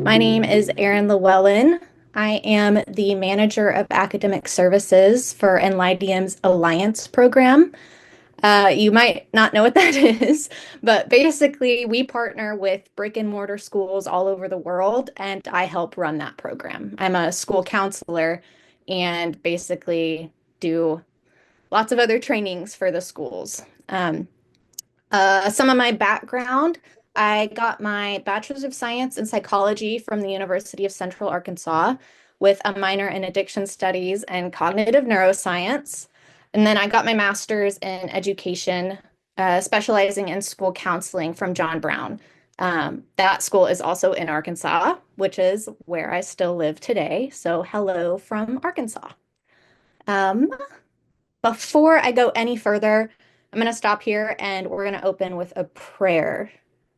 My name is Erin Lawellin. I am the manager of academic services for Enlightium's Alliance program. You might not know what that is, but basically, we partner with brick and mortar schools all over the world, and I help run that program. I'm a school counselor and basically do lots of other trainings for the schools. Some of my background, I got my Bachelor's of Science in Psychology from the University of Central Arkansas with a minor in Addiction Studies and Cognitive Neuroscience. And then I got my master's in education, specializing in school counseling from John Brown. That school is also in Arkansas, which is where I still live today. So hello from Arkansas. Um, Before I go any further, I'm going to stop here and we're going to open with a prayer.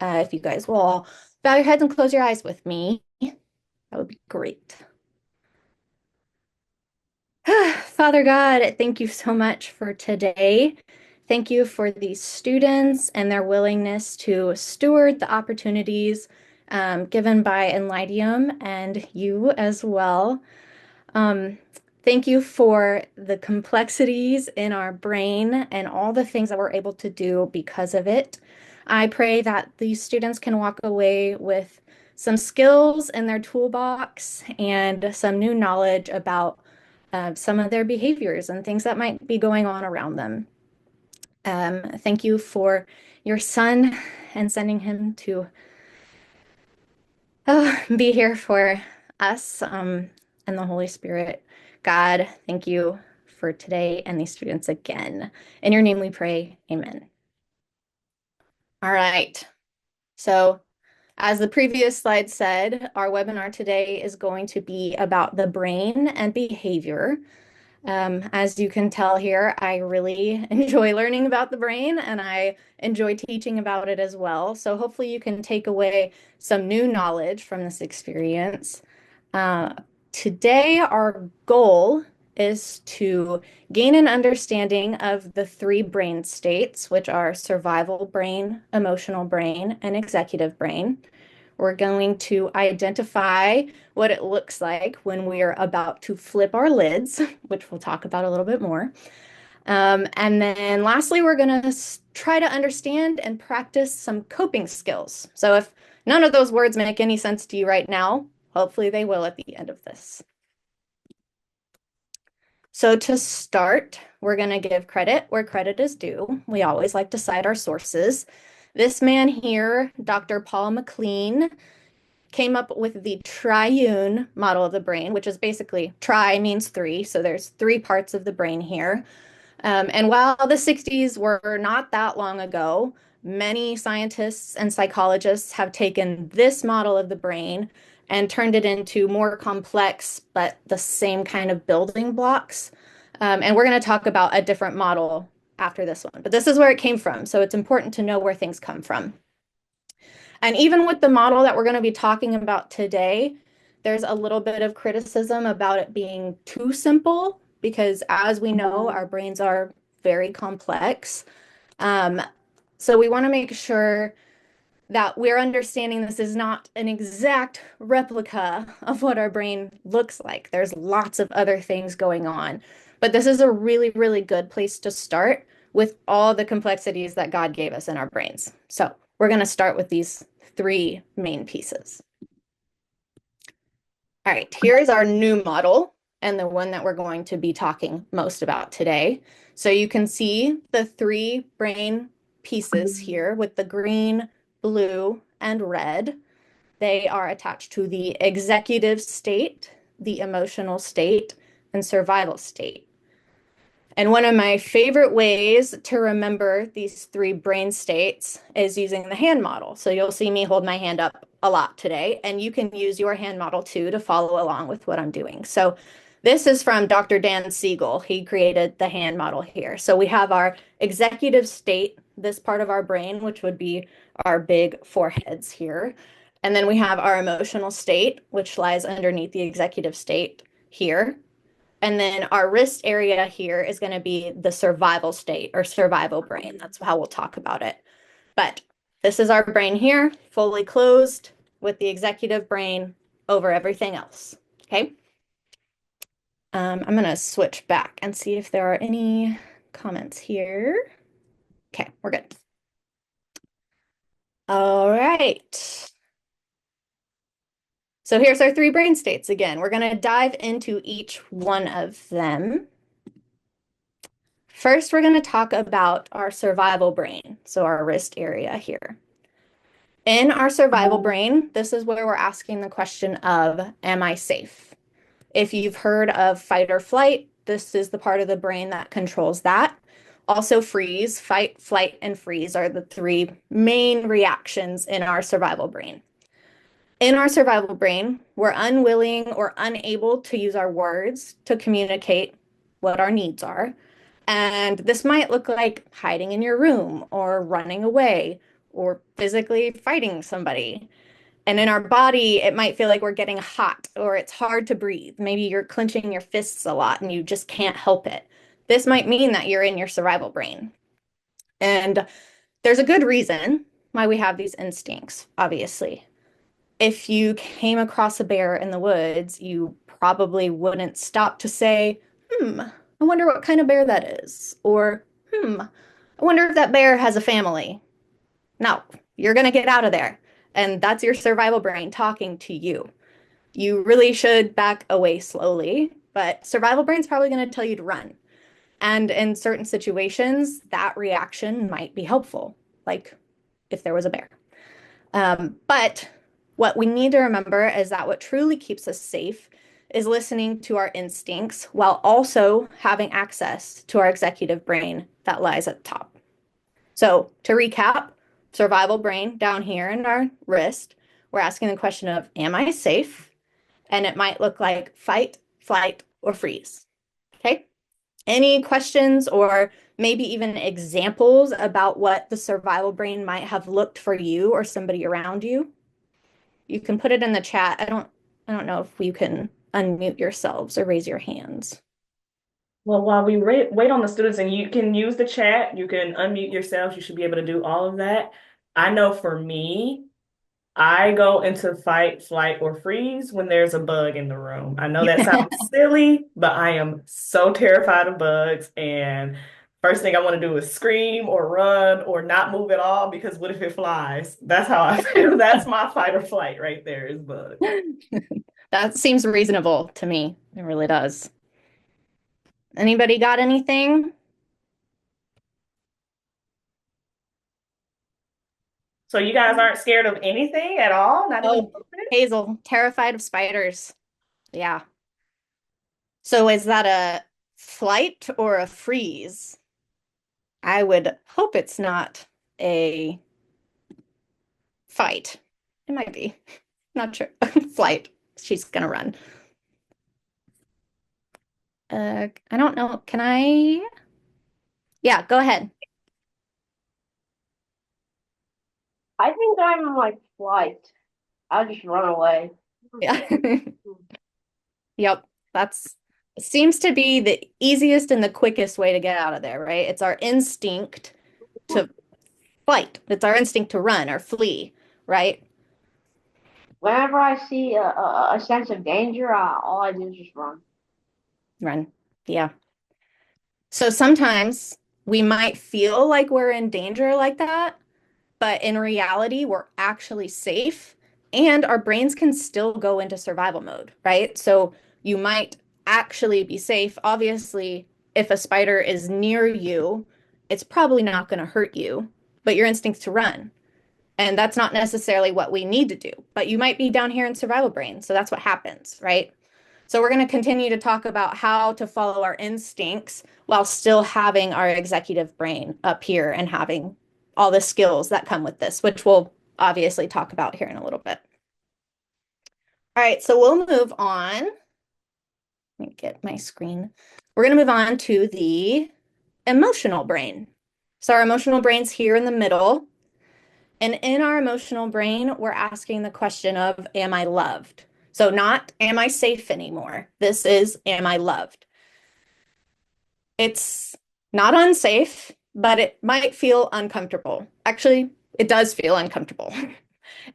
If you guys will all bow your heads and close your eyes with me, that would be great. Father God, thank you so much for today. Thank you for these students and their willingness to steward the opportunities given by Enlightium and you as well. Um, Thank you for the complexities in our brain and all the things that we're able to do because of it. I pray that these students can walk away with some skills in their toolbox and some new knowledge about some of their behaviors and things that might be going on around them. Thank you for your son and sending him to be here for us and the Holy Spirit. God, thank you for today and these students again. In your name we pray, amen. All right. So, as the previous slide said, our webinar today is going to be about the brain and behavior. As you can tell here, I really enjoy learning about the brain and I enjoy teaching about it as well. So hopefully you can take away some new knowledge from this experience. Uh, Today, our goal is to gain an understanding of the three brain states, which are survival brain, emotional brain, and executive brain. We're going to identify what it looks like when we are about to flip our lids, which we'll talk about a little bit more. And then lastly, we're going to try to understand and practice some coping skills. So if none of those words make any sense to you right now, hopefully they will at the end of this. So to start, we're going to give credit where credit is due. We always like to cite our sources. This man here, Dr. Paul MacLean, came up with the triune model of the brain, which is basically tri means three. So there's three parts of the brain here. And while the 60s were not that long ago, many scientists and psychologists have taken this model of the brain and turned it into more complex, but the same kind of building blocks. And we're going to talk about a different model after this one, but this is where it came from. So it's important to know where things come from. And even with the model that we're going to be talking about today, there's a little bit of criticism about it being too simple because, as we know, our brains are very complex. Um, so we want to make sure that we're understanding this is not an exact replica of what our brain looks like. There's lots of other things going on. But this is a really, really good place to start with all the complexities that God gave us in our brains. So we're going to start with these three main pieces. All right, here's our new model and the one that we're going to be talking most about today. So you can see the three brain pieces here with the green, blue, and red. They are attached to the executive state, the emotional state, and survival state. And one of my favorite ways to remember these three brain states is using the hand model. So you'll see me hold my hand up a lot today, and you can use your hand model too to follow along with what I'm doing. So this is from Dr. Dan Siegel. He created the hand model here. So we have our executive state, this part of our brain, which would be our big foreheads here. And then we have our emotional state, which lies underneath the executive state here. And then our wrist area here is going to be the survival state or survival brain. That's how we'll talk about it. But this is our brain here, fully closed with the executive brain over everything else. Okay. I'm going to switch back and see if there are any comments here. Okay, we're good. All right. So here's our three brain states again. We're going to dive into each one of them. First, we're going to talk about our survival brain, so our wrist area here. In our survival brain, this is where we're asking the question of, am I safe? If you've heard of fight or flight, this is the part of the brain that controls that. Also, freeze, fight, flight, and freeze are the three main reactions in our survival brain. In our survival brain, we're unwilling or unable to use our words to communicate what our needs are. And this might look like hiding in your room or running away or physically fighting somebody. And in our body, it might feel like we're getting hot or it's hard to breathe. Maybe you're clenching your fists a lot and you just can't help it. This might mean that you're in your survival brain. And there's a good reason why we have these instincts, obviously. If you came across a bear in the woods, you probably wouldn't stop to say, I wonder what kind of bear that is. Or, I wonder if that bear has a family. No, you're going to get out of there. And that's your survival brain talking to you. You really should back away slowly, but survival brain's probably going to tell you to run. And in certain situations, that reaction might be helpful, like if there was a bear. But what we need to remember is that what truly keeps us safe is listening to our instincts while also having access to our executive brain that lies at the top. So to recap, survival brain down here in our wrist, we're asking the question of, am I safe? And it might look like fight, flight, or freeze. Okay. Any questions or maybe even examples about what the survival brain might have looked for you or somebody around you? You can put it in the chat. I don't know if you can unmute yourselves or raise your hands. Well, while we wait on the students, and you can use the chat, you can unmute yourselves. You should be able to do all of that. I know for me, I go into fight, flight, or freeze when there's a bug in the room. I know that sounds silly, but I am so terrified of bugs. And first thing I want to do is scream or run or not move at all because what if it flies? That's how I feel. That's my fight or flight right there is bugs. That seems reasonable to me. It really does. Anybody got anything? So you guys aren't scared of anything at all? Not even Oh, Hazel, terrified of spiders. Yeah. So is that a flight or a freeze? I would hope it's not a fight. It might be. Not sure. Flight. She's gonna run. I don't know. Can I? Yeah, go ahead. I think I'm like flight. I'll just run away. Yeah. Yep. That's seems to be the easiest and the quickest way to get out of there, right? It's our instinct to fight. It's our instinct to run or flee, right? Whenever I see a sense of danger, all I do is just run. Run. Yeah. So sometimes we might feel like we're in danger like that, but in reality, we're actually safe and our brains can still go into survival mode, right? So you might actually be safe. Obviously, if a spider is near you, it's probably not going to hurt you, but your instincts to run. And that's not necessarily what we need to do, but you might be down here in survival brain. So that's what happens, right? So we're going to continue to talk about how to follow our instincts while still having our executive brain up here and having all the skills that come with this, which we'll obviously talk about here in a little bit. All right, so we'll move on. Let me get my screen. We're going to move on to the emotional brain. So our emotional brain's here in the middle. And in our emotional brain, we're asking the question of, am I loved? So not, am I safe anymore? This is, am I loved? It's not unsafe, but it might feel uncomfortable. Actually, it does feel uncomfortable.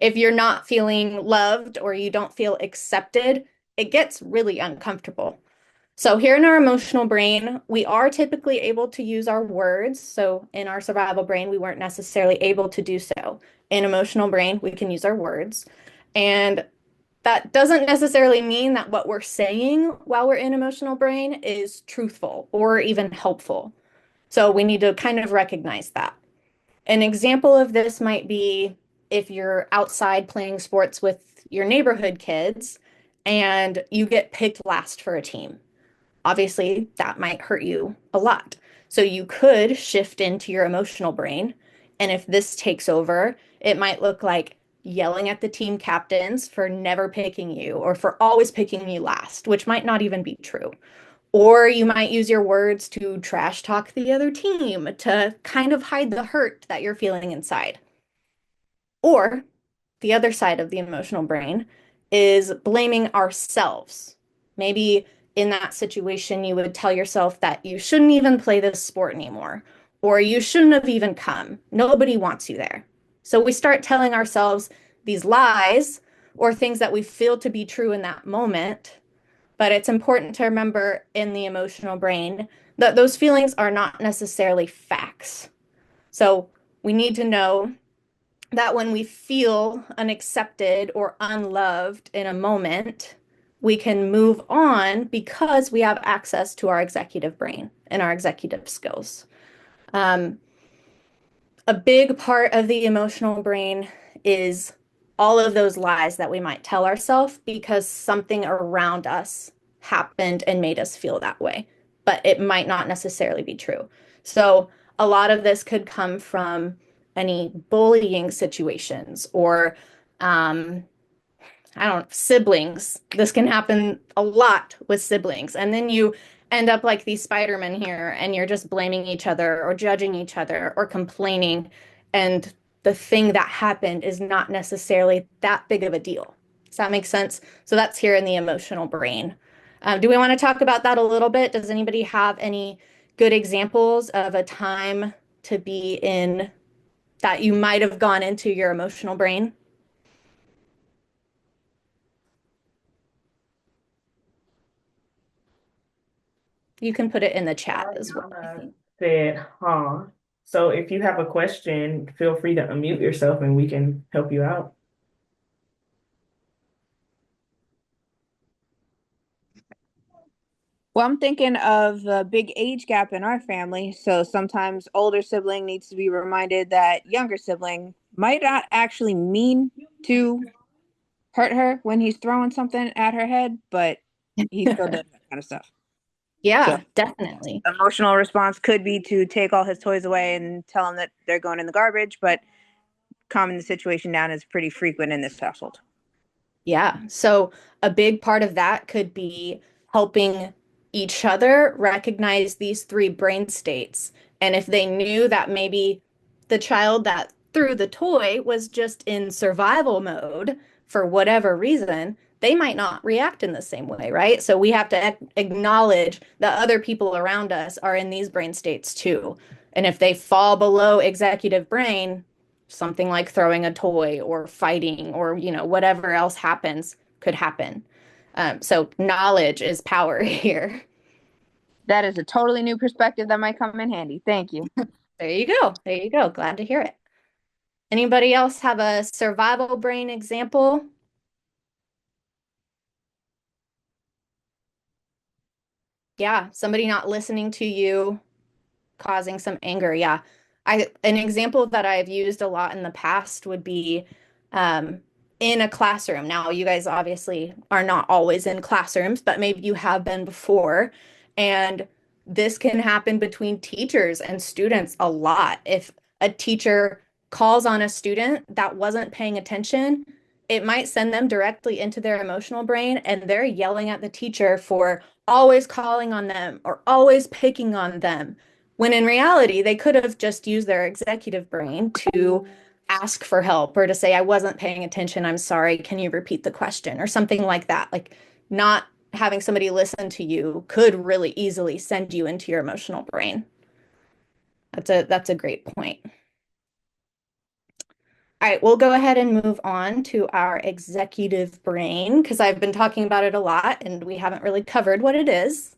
If you're not feeling loved or you don't feel accepted, it gets really uncomfortable. So, here in our emotional brain, we are typically able to use our words. So, in our survival brain, we weren't necessarily able to do so. In emotional brain, we can use our words. And that doesn't necessarily mean that what we're saying while we're in emotional brain is truthful or even helpful. So, we need to kind of recognize that. An example of this might be if you're outside playing sports with your neighborhood kids and you get picked last for a team. Obviously, that might hurt you a lot. So you could shift into your emotional brain. And if this takes over, it might look like yelling at the team captains for never picking you or for always picking you last, which might not even be true. Or you might use your words to trash talk the other team to kind of hide the hurt that you're feeling inside. Or the other side of the emotional brain is blaming ourselves. Maybe in that situation, you would tell yourself that you shouldn't even play this sport anymore, or you shouldn't have even come. Nobody wants you there. So we start telling ourselves these lies or things that we feel to be true in that moment. But it's important to remember in the emotional brain that those feelings are not necessarily facts. So we need to know that when we feel unaccepted or unloved in a moment, we can move on because we have access to our executive brain and our executive skills. Um, a big part of the emotional brain is all of those lies that we might tell ourselves because something around us happened and made us feel that way, but it might not necessarily be true. So, a lot of this could come from any bullying situations or um, I don't know, siblings. This can happen a lot with siblings. And then you end up like these Spider-Men here, and you're just blaming each other or judging each other or complaining. And the thing that happened is not necessarily that big of a deal. Does that make sense? So that's here in the emotional brain. Do we want to talk about that a little bit? Does anybody have any good examples of a time to be in that you might have gone into your emotional brain? You can put it in the chat as well, I Ariana think. said, huh. So if you have a question, feel free to unmute yourself and we can help you out. Well, I'm thinking of the big age gap in our family. So sometimes older sibling needs to be reminded that younger sibling might not actually mean to hurt her when he's throwing something at her head, but he still does that kind of stuff. So Yeah, definitely. emotional response could be to take all his toys away and tell him that they're going in the garbage, but calming the situation down is pretty frequent in this household. Yeah. So a big part of that could be helping each other recognize these three brain states. And if they knew that maybe the child that threw the toy was just in survival mode for whatever reason, they might not react in the same way, right? So we have to acknowledge that other people around us are in these brain states too. And if they fall below executive brain, something like throwing a toy or fighting or whatever else happens could happen. So knowledge is power here. That is a totally new perspective that might come in handy. Thank you. There you go. There you go. Glad to hear it. Anybody else have a survival brain example? Yeah, somebody not listening to you, causing some anger. Yeah. An example that I've used a lot in the past would be um, in a classroom. Now, you guys obviously are not always in classrooms, but maybe you have been before. And this can happen between teachers and students a lot. If a teacher calls on a student that wasn't paying attention, it might send them directly into their emotional brain, and they're yelling at the teacher for always calling on them or always picking on them when in reality, they could have just used their executive brain to ask for help or to say, I wasn't paying attention. I'm sorry. Can you repeat the question? Or something like that. Like not having somebody listen to you could really easily send you into your emotional brain. That's a great point. All right, we'll go ahead and move on to our executive brain because I've been talking about it a lot and we haven't really covered what it is.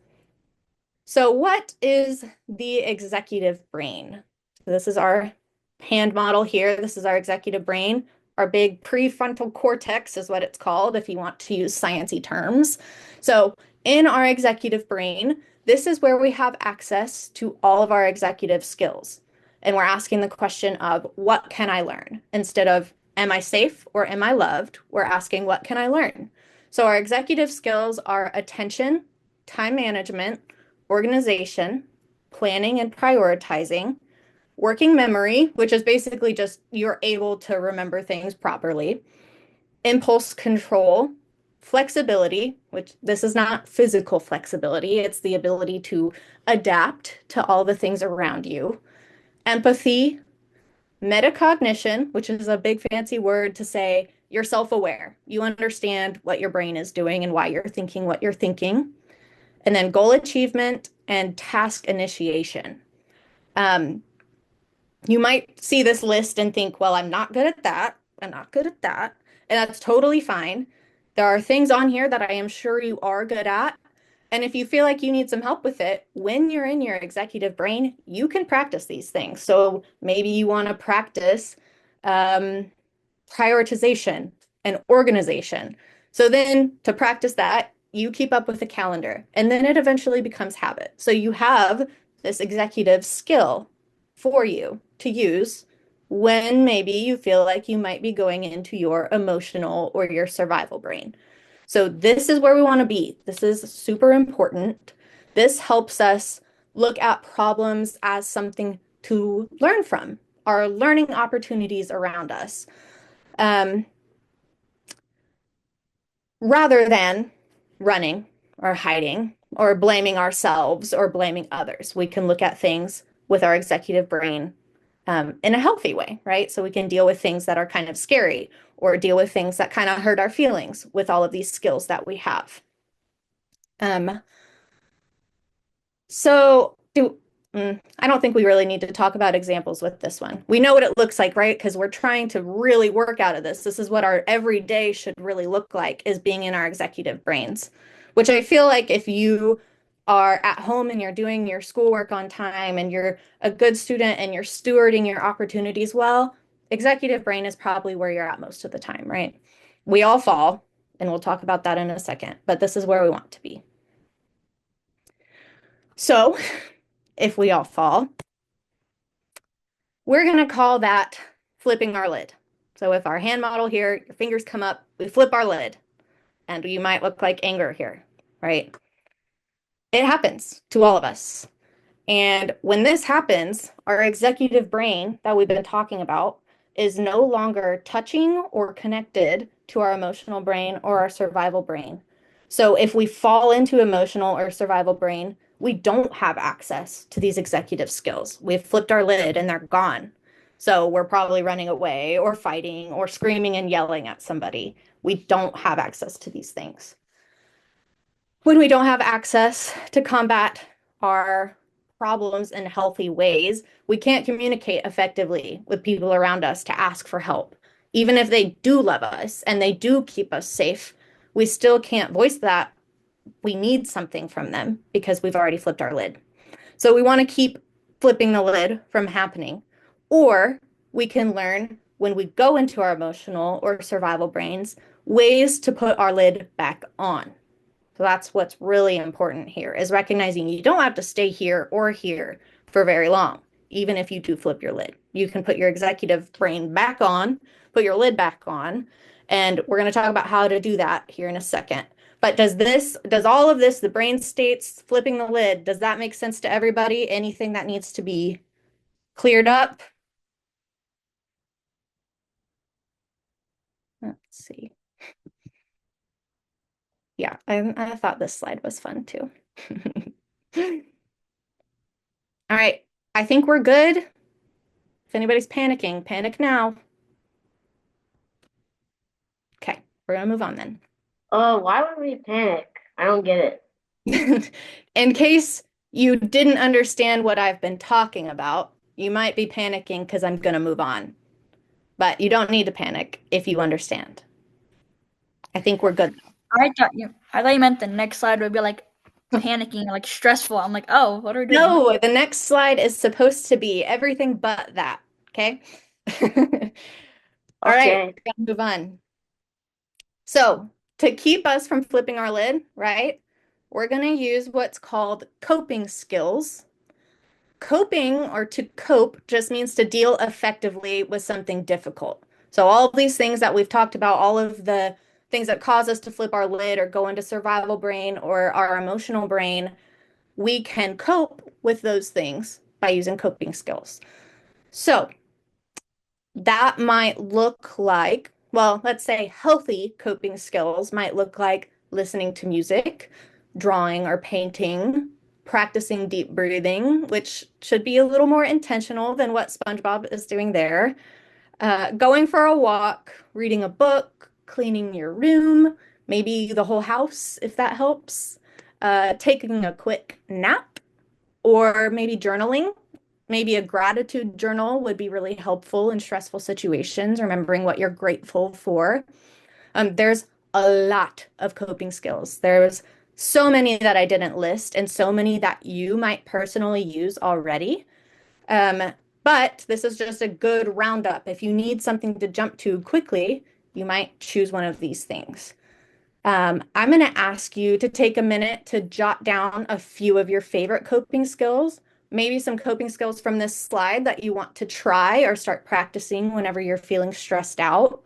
So, what is the executive brain? So this is our hand model here. This is our executive brain. Our big prefrontal cortex is what it's called if you want to use sciencey terms. So, in our executive brain, this is where we have access to all of our executive skills. And we're asking the question of what can I learn? Instead of am I safe or am I loved? We're asking what can I learn? So, our executive skills are attention, time management, organization, planning and prioritizing, working memory, which is basically just you're able to remember things properly, impulse control, flexibility, which this is not physical flexibility, it's the ability to adapt to all the things around you, empathy, metacognition, which is a big fancy word to say you're self-aware. You understand what your brain is doing and why you're thinking what you're thinking, and then goal achievement and task initiation. Um, you might see this list and think, well, I'm not good at that. I'm not good at that. And that's totally fine. There are things on here that I am sure you are good at. And if you feel like you need some help with it, when you're in your executive brain, you can practice these things. So maybe you want to practice um, prioritization and organization. So then to practice that, you keep up with the calendar and then it eventually becomes habit. So you have this executive skill for you to use when maybe you feel like you might be going into your emotional or your survival brain. So this is where we want to be. This is super important. This helps us look at problems as something to learn from, our learning opportunities around us. Um, rather than running or hiding or blaming ourselves or blaming others. We can look at things with our executive brain in a healthy way, right? So we can deal with things that are kind of scary or deal with things that kind of hurt our feelings with all of these skills that we have. Um, so I don't think we really need to talk about examples with this one. We know what it looks like, right? Because we're trying to really work out of this. This is what our everyday should really look like, is being in our executive brains, which I feel like if you are at home and you're doing your schoolwork on time and you're a good student and you're stewarding your opportunities well, executive brain is probably where you're at most of the time, right? We all fall, and we'll talk about that in a second, but this is where we want to be. So if we all fall, we're going to call that flipping our lid. So if our hand model here, your fingers come up, we flip our lid, and you might look like anger here, right? It happens to all of us. And when this happens, our executive brain that we've been talking about is no longer touching or connected to our emotional brain or our survival brain. So if we fall into emotional or survival brain, we don't have access to these executive skills. We've flipped our lid and they're gone. So we're probably running away or fighting or screaming and yelling at somebody. We don't have access to these things. When we don't have access to combat our problems in healthy ways, we can't communicate effectively with people around us to ask for help. Even if they do love us and they do keep us safe, we still can't voice that we need something from them because we've already flipped our lid. So we want to keep flipping the lid from happening. Or we can learn when we go into our emotional or survival brains ways to put our lid back on. So that's what's really important here, is recognizing you don't have to stay here or here for very long, even if you do flip your lid. You can put your executive brain back on, put your lid back on, and we're going to talk about how to do that here in a second. But does all of this, the brain states, flipping the lid, does that make sense to everybody? Anything that needs to be cleared up? Let's see. Yeah, I thought this slide was fun too. All right, I think we're good. If anybody's panicking, panic now. Okay, we're gonna move on then. Why would we panic? I don't get it. In case you didn't understand what I've been talking about, you might be panicking because I'm gonna move on. but you don't need to panic if you understand. I think we're good. I thought you meant the next slide would be like panicking, like stressful. I'm like, oh, what are we doing? No, the next slide is supposed to be everything but that. Okay. All right, Okay. we're gonna move on. So, to keep us from flipping our lid, right, we're going to use what's called coping skills. Coping or to cope just means to deal effectively with something difficult. So, all of these things that we've talked about, all of the things that cause us to flip our lid or go into survival brain or our emotional brain, we can cope with those things by using coping skills. So, that might look like, well, let's say healthy coping skills might look like listening to music, drawing or painting, practicing deep breathing, which should be a little more intentional than what SpongeBob is doing there, going for a walk, reading a book, cleaning your room, maybe the whole house if that helps, taking a quick nap, or maybe journaling. Maybe a gratitude journal would be really helpful in stressful situations, remembering what you're grateful for. There's a lot of coping skills. There's so many that I didn't list, and so many that you might personally use already. Um, but this is just a good roundup. If you need something to jump to quickly, you might choose one of these things. I'm going to ask you to take a minute to jot down a few of your favorite coping skills, maybe some coping skills from this slide that you want to try or start practicing whenever you're feeling stressed out.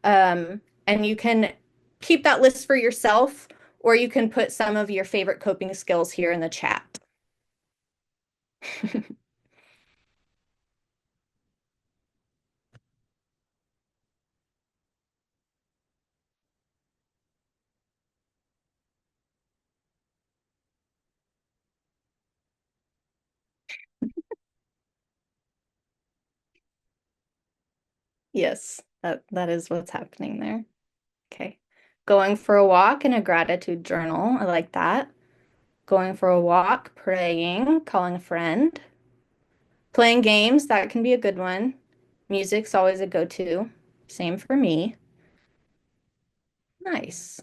And you can keep that list for yourself, or you can put some of your favorite coping skills here in the chat. Yes, that is what's happening there. Okay. Going for a walk and a gratitude journal. I like that. Going for a walk, praying, calling a friend, playing games, that can be a good one. Music's always a go-to. Same for me. Nice.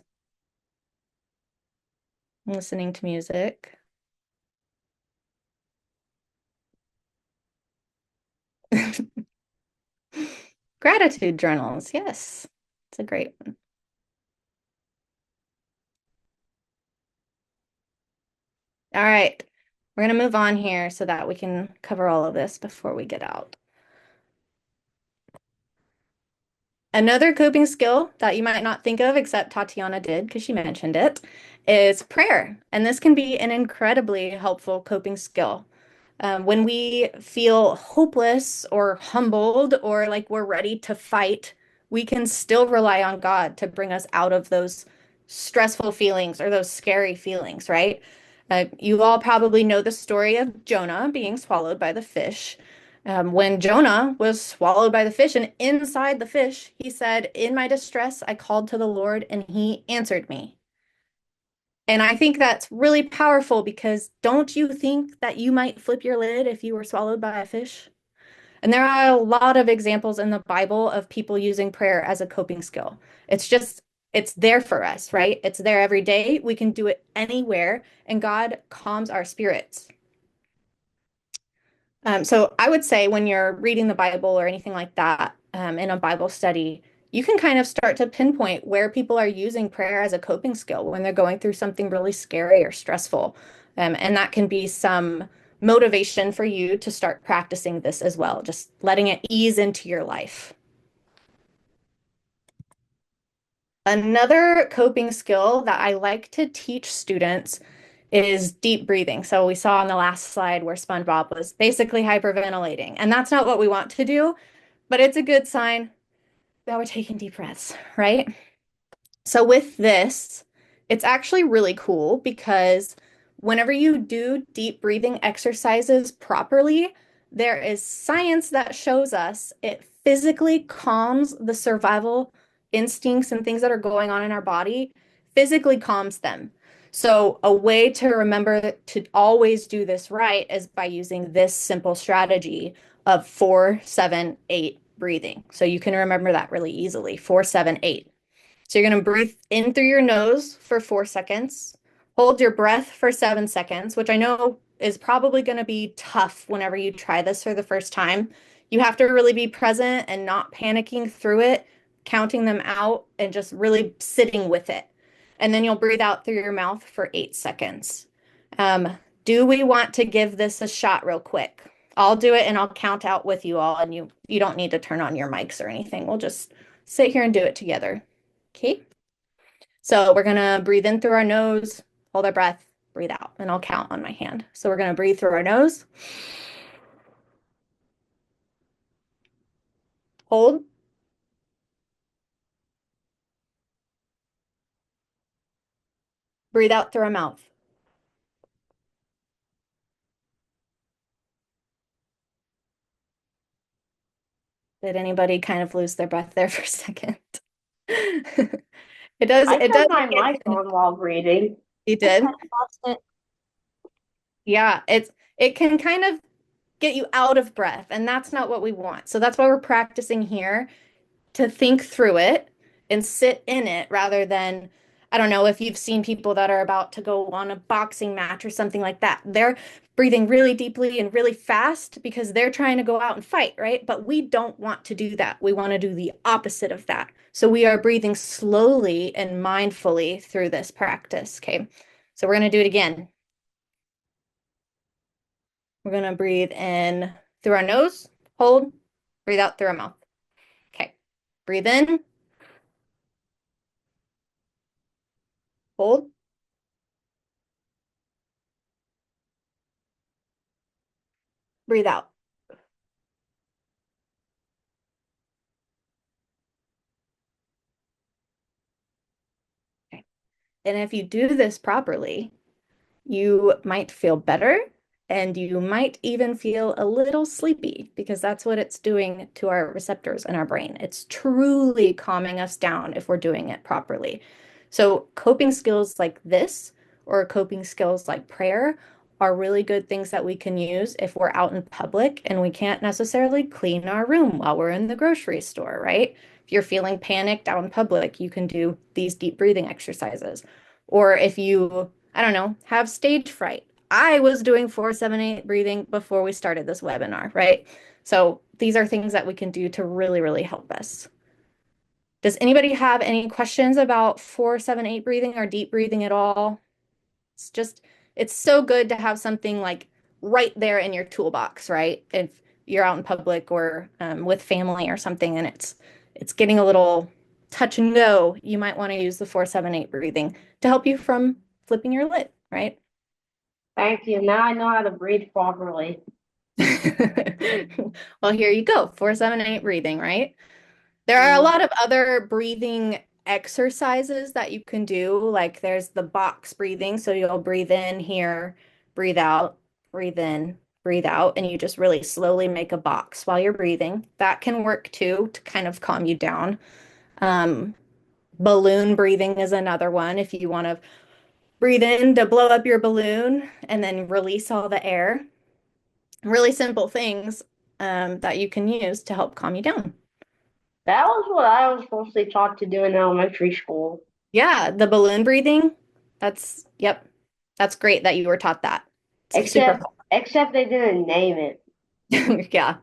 Listening to music. Gratitude journals. Yes, it's a great one. All right. We're going to move on here so that we can cover all of this before we get out. Another coping skill that you might not think of, except Tatiana did because she mentioned it, is prayer. And this can be an incredibly helpful coping skill. When we feel hopeless or humbled or like we're ready to fight, we can still rely on God to bring us out of those stressful feelings or those scary feelings, right? You all probably know the story of Jonah being swallowed by the fish. When Jonah was swallowed by the fish, and inside the fish, he said, "In my distress, I called to the Lord, and he answered me." And I think that's really powerful because don't you think that you might flip your lid if you were swallowed by a fish? And there are a lot of examples in the Bible of people using prayer as a coping skill. It's there for us, right? It's there every day. We can do it anywhere, and God calms our spirits. So I would say when you're reading the Bible or anything like that, in a Bible study, you can kind of start to pinpoint where people are using prayer as a coping skill when they're going through something really scary or stressful. And that can be some motivation for you to start practicing this as well, just letting it ease into your life. Another coping skill that I like to teach students is deep breathing. So we saw on the last slide where SpongeBob was basically hyperventilating, and that's not what we want to do, but it's a good sign that we're taking deep breaths, right? So with this, it's actually really cool because whenever you do deep breathing exercises properly, there is science that shows us it physically calms the survival instincts and things that are going on in our body, physically calms them. So a way to remember to always do this right is by using this simple strategy of 4, 7, 8, breathing. So you can remember that really easily. 4-7-8. So you're going to breathe in through your nose for 4 seconds, hold your breath for 7 seconds, which I know is probably going to be tough whenever you try this for the first time. You have to really be present and not panicking through it, counting them out and just really sitting with it. And then you'll breathe out through your mouth for 8 seconds. Do we want to give this a shot real quick? I'll do it and I'll count out with you all, and you don't need to turn on your mics or anything. We'll just sit here and do it together. Okay. So we're gonna breathe in through our nose, hold our breath, breathe out, and I'll count on my hand. So we're gonna breathe through our nose, hold, breathe out through our mouth. Did anybody kind of lose their breath there for a second? I It kept does my get, mic on while breathing. you I did? kind of lost it. Yeah, it can kind of get you out of breath, and that's not what we want. So that's why we're practicing here to think through it and sit in it rather than, I don't know if you've seen people that are about to go on a boxing match or something like that. They're breathing really deeply and really fast because they're trying to go out and fight, right? But we don't want to do that. We want to do the opposite of that. So we are breathing slowly and mindfully through this practice. Okay. So we're going to do it again. We're going to breathe in through our nose, hold, breathe out through our mouth. Okay. Breathe in, hold, breathe out. Okay. And if you do this properly, you might feel better and you might even feel a little sleepy because that's what it's doing to our receptors in our brain. It's truly calming us down if we're doing it properly. So, coping skills like this or coping skills like prayer are really good things that we can use if we're out in public and we can't necessarily clean our room while we're in the grocery store, right? If you're feeling panicked out in public, you can do these deep breathing exercises. Or if you, I don't know, have stage fright. I was doing 4-7-8 breathing before we started this webinar, right? So these are things that we can do to really, really help us. Does anybody have any questions about 4-7-8 breathing or deep breathing at all? It's just, it's so good to have something like right there in your toolbox, right? If you're out in public or with family or something and it's getting a little touch and go, you might want to use the 4-7-8 breathing to help you from flipping your lid, right? Thank you. Now I know how to breathe properly. Well, here you go. 4-7-8 breathing, right? There are a Mhm. lot of other breathing exercises that you can do. Like there's the box breathing. So you'll breathe in here, breathe out, breathe in, breathe out, and you just really slowly make a box while you're breathing. That can work too to kind of calm you down. Um, balloon breathing is another one. If you want to breathe in to blow up your balloon and then release all the air. Really simple things that you can use to help calm you down. That was what I was mostly taught to do in elementary school. Yeah, the balloon breathing. Yep. That's great that you were taught that. It's super Except they didn't name it. cool. Yeah.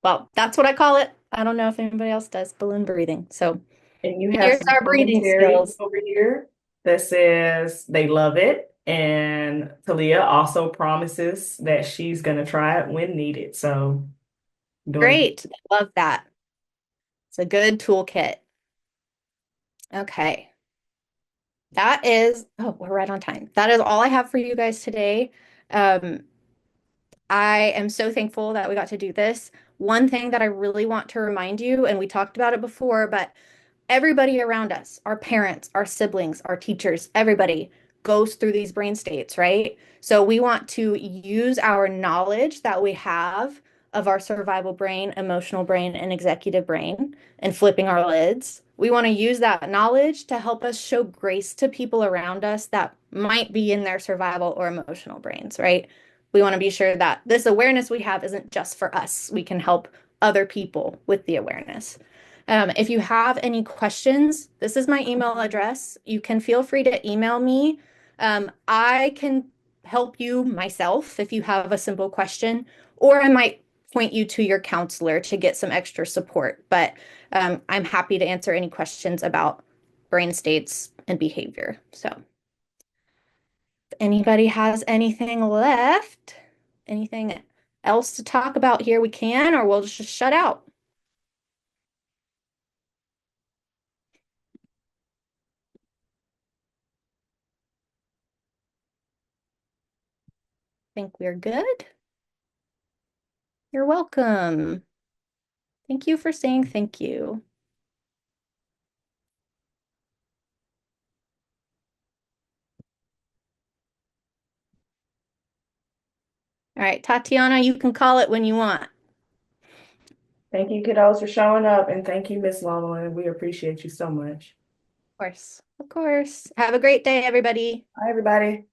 Well, that's what I call it. I don't know if anybody else does balloon breathing. So And you have here's some our breathing commentary skills. over here that says they love it. And Talia also promises that she's going to try it when needed. So, doing Great. Love that. It's a good toolkit. Okay. We're right on time. That is all I have for you guys today. Um, I am so thankful that we got to do this. One thing that I really want to remind you, and we talked about it before, but everybody around us, our parents, our siblings, our teachers, everybody goes through these brain states, right? So we want to use our knowledge that we have of our survival brain, emotional brain, and executive brain and flipping our lids. We want to use that knowledge to help us show grace to people around us that might be in their survival or emotional brains, right? We want to be sure that this awareness we have isn't just for us. We can help other people with the awareness. If you have any questions, this is my email address. You can feel free to email me. I can help you myself if you have a simple question, or I might point you to your counselor to get some extra support. But I'm happy to answer any questions about brain states and behavior. So, if anybody has anything left, anything else to talk about here, we can, or we'll just shut out. Think we're good? You're welcome. Thank you for saying thank you. All right, Tatiana, you can call it when you want. Of Thank you, kiddos, for showing up, and thank you, Miss Lawellin. We appreciate you so much. course. Of course. Have a great day, everybody. Bye, everybody.